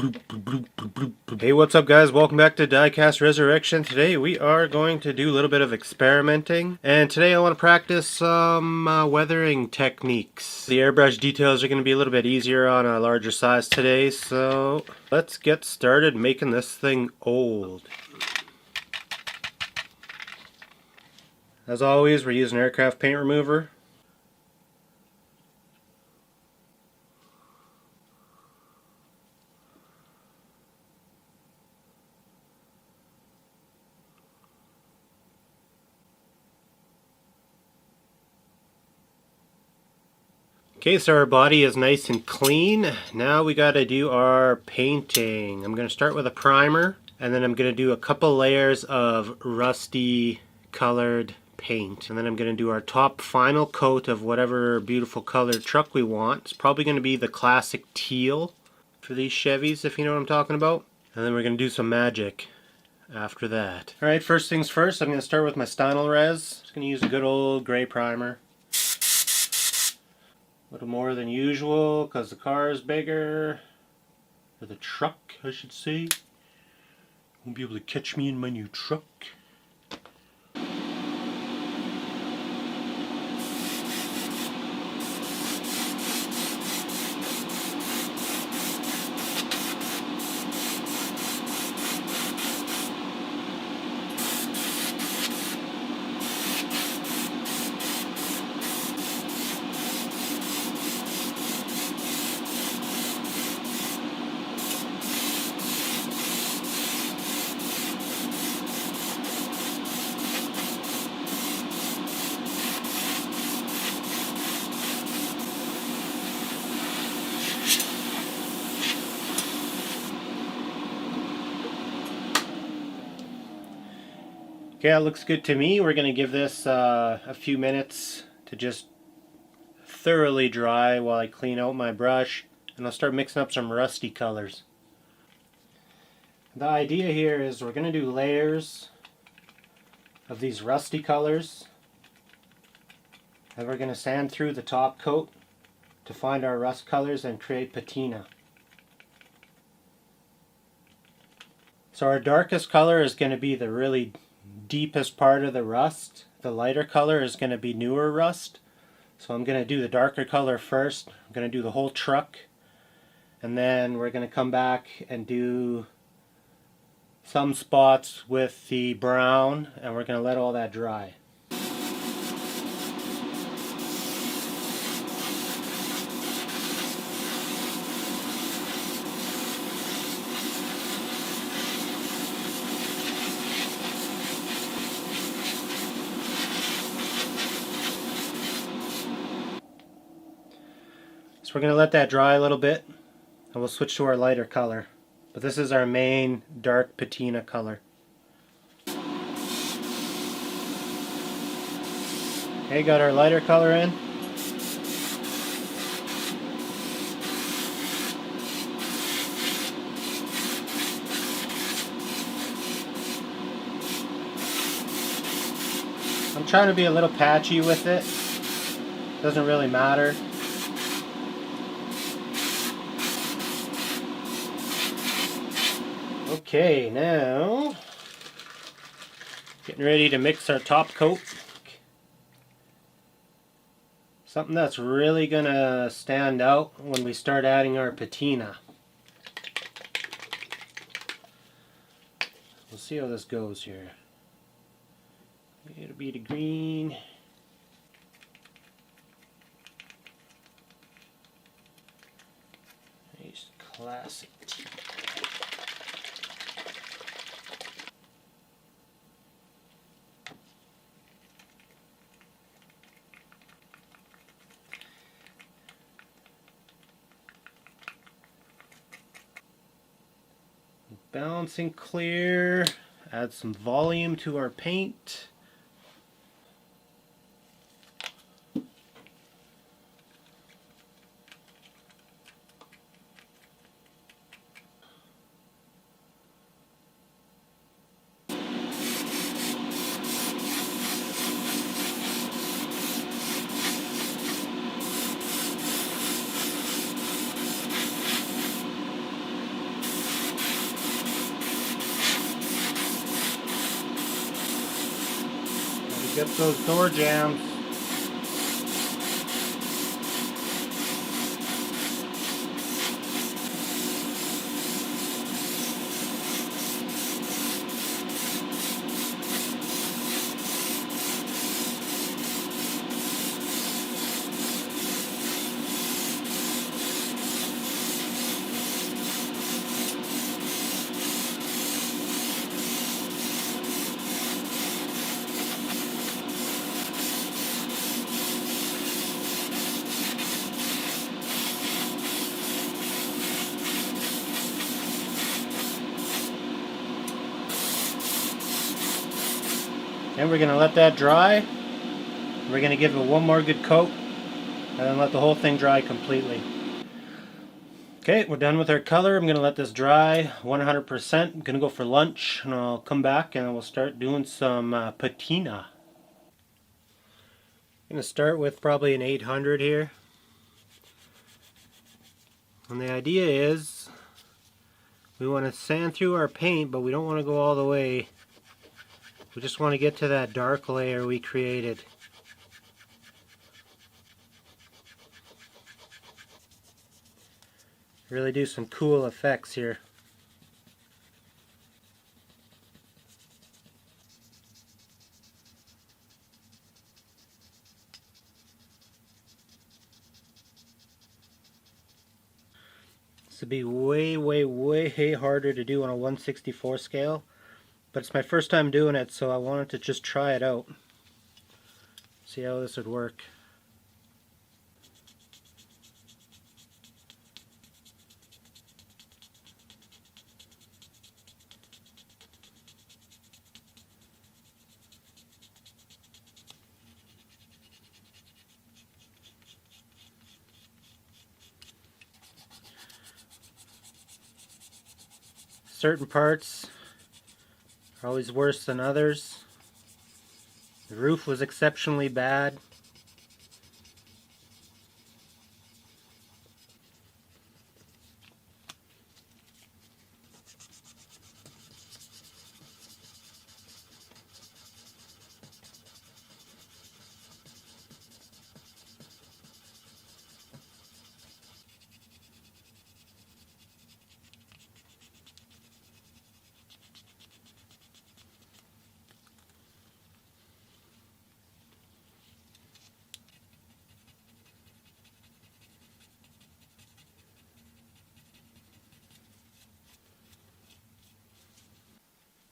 Hey, what's up guys? Welcome back to Diecast Resurrection. Today we are going to do a little bit of experimenting, and today I want to practice some weathering techniques. The airbrush details are going to be a little bit easier on a larger size today, so let's get started making this thing old. As always, we're using aircraft paint remover. Okay, so our body is nice and clean. Now we got to do our painting. I'm going to start with a primer, and then I'm going to do a couple layers of rusty colored paint. And then I'm going to do our top final coat of whatever beautiful colored truck we want. It's probably going to be the classic teal for these Chevys, if you know what I'm talking about. And then we're going to do some magic after that. Alright, first things first, I'm going to start with my Stynylrez. Just going to use a good old gray primer. A little more than usual because the car is bigger, or the truck I should say. Won't be able to catch me in my new truck. Okay, that looks good to me. We're going to give this a few minutes to just thoroughly dry while I clean out my brush, and I'll start mixing up some rusty colors. The idea here is we're going to do layers of these rusty colors, and we're going to sand through the top coat to find our rust colors and create patina. So our darkest color is going to be the really deepest part of the rust. The lighter color is going to be newer rust. So I'm going to do the darker color first. I'm going to do the whole truck, and then we're going to come back and do some spots with the brown, and we're going to let all that dry. So we're going to let that dry a little bit, and we'll switch to our lighter color. But this is our main dark patina color. Okay, got our lighter color in. I'm trying to be a little patchy with it. Doesn't really matter. Okay, now getting ready to mix our top coat. Something that's really gonna stand out when we start adding our patina. We'll see how this goes here. It'll be the green. Nice classic Teal. Balancing clear, add some volume to our paint. Get those door jambs. Then we're going to let that dry. We're going to give it one more good coat and then let the whole thing dry completely. Okay, we're done with our color. I'm going to let this dry 100%. I'm going to go for lunch and I'll come back and we'll start doing some patina. I'm going to start with probably an 800 here. And the idea is we want to sand through our paint, but we don't want to go all the way. We just want to get to that dark layer we created. Really do some cool effects here. This would be way harder to do on a 1/64 scale, but it's my first time doing it, so I wanted to just try it out. See how this would work. Certain parts are always worse than others. The roof was exceptionally bad.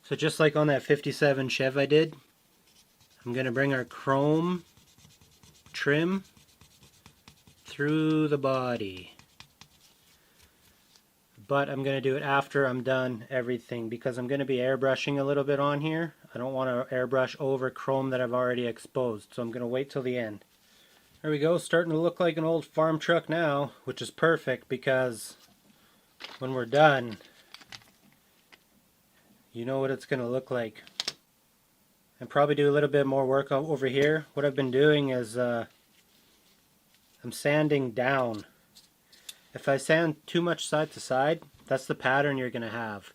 So just like on that 57 Chev I did, I'm going to bring our chrome trim through the body. But I'm going to do it after I'm done everything because I'm going to be airbrushing a little bit on here. I don't want to airbrush over chrome that I've already exposed, so I'm going to wait till the end. There we go, starting to look like an old farm truck now, which is perfect because when we're done, you know what it's going to look like. And probably do a little bit more work over here. What I've been doing is I'm sanding down. If I sand too much side to side, that's the pattern you're going to have.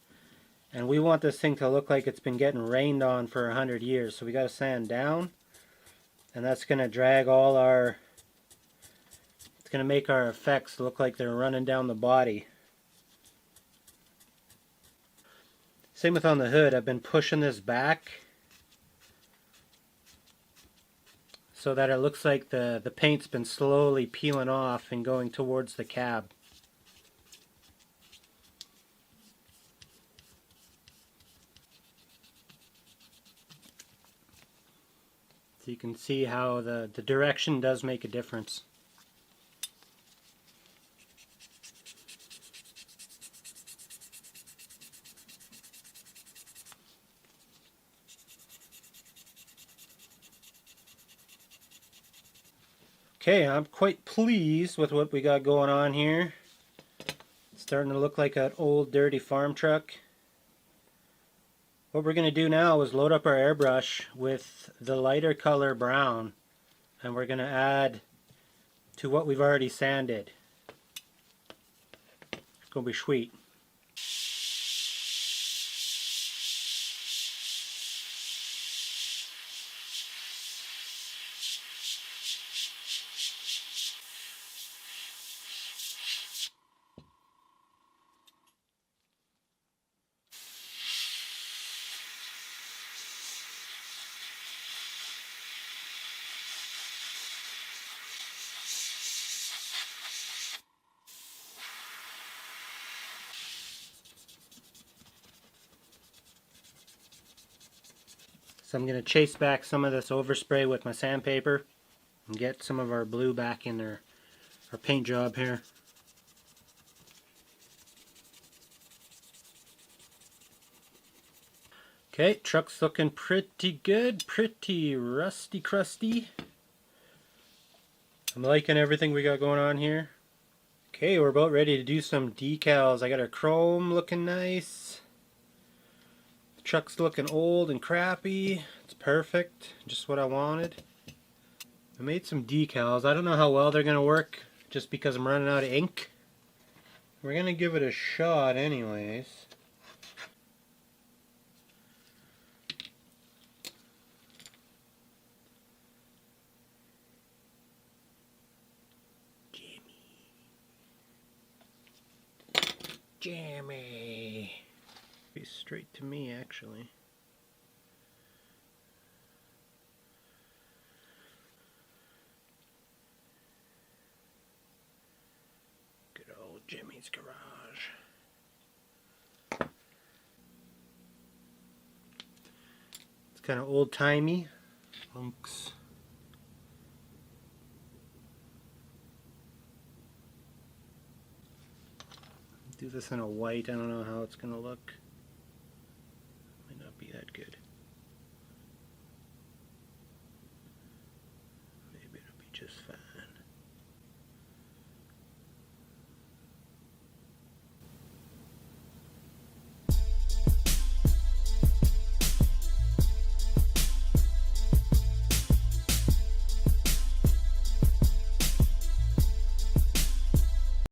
And we want this thing to look like it's been getting rained on for 100 years. So we got to sand down. And that's going to drag all our... It's going to make our effects look like they're running down the body. Same with on the hood. I've been pushing this back so that it looks like the paint's been slowly peeling off and going towards the cab. So you can see how the direction does make a difference. Okay, I'm quite pleased with what we got going on here. It's starting to look like an old dirty farm truck. What we're going to do now is load up our airbrush with the lighter color brown, and we're going to add to what we've already sanded. It's going to be sweet. So I'm going to chase back some of this overspray with my sandpaper and get some of our blue back in our paint job here. Okay, truck's looking pretty good, pretty rusty crusty. I'm liking everything we got going on here. Okay, we're about ready to do some decals. I got our chrome looking nice. The truck's looking old and crappy. It's perfect, just what I wanted. I made some decals. I don't know how well they're going to work just because I'm running out of ink. We're going to give it a shot anyways. Jammy. Be straight to me actually. Good old Jimmy's garage. It's kind of old-timey. Hunks. Do this in a white. I don't know how it's going to look.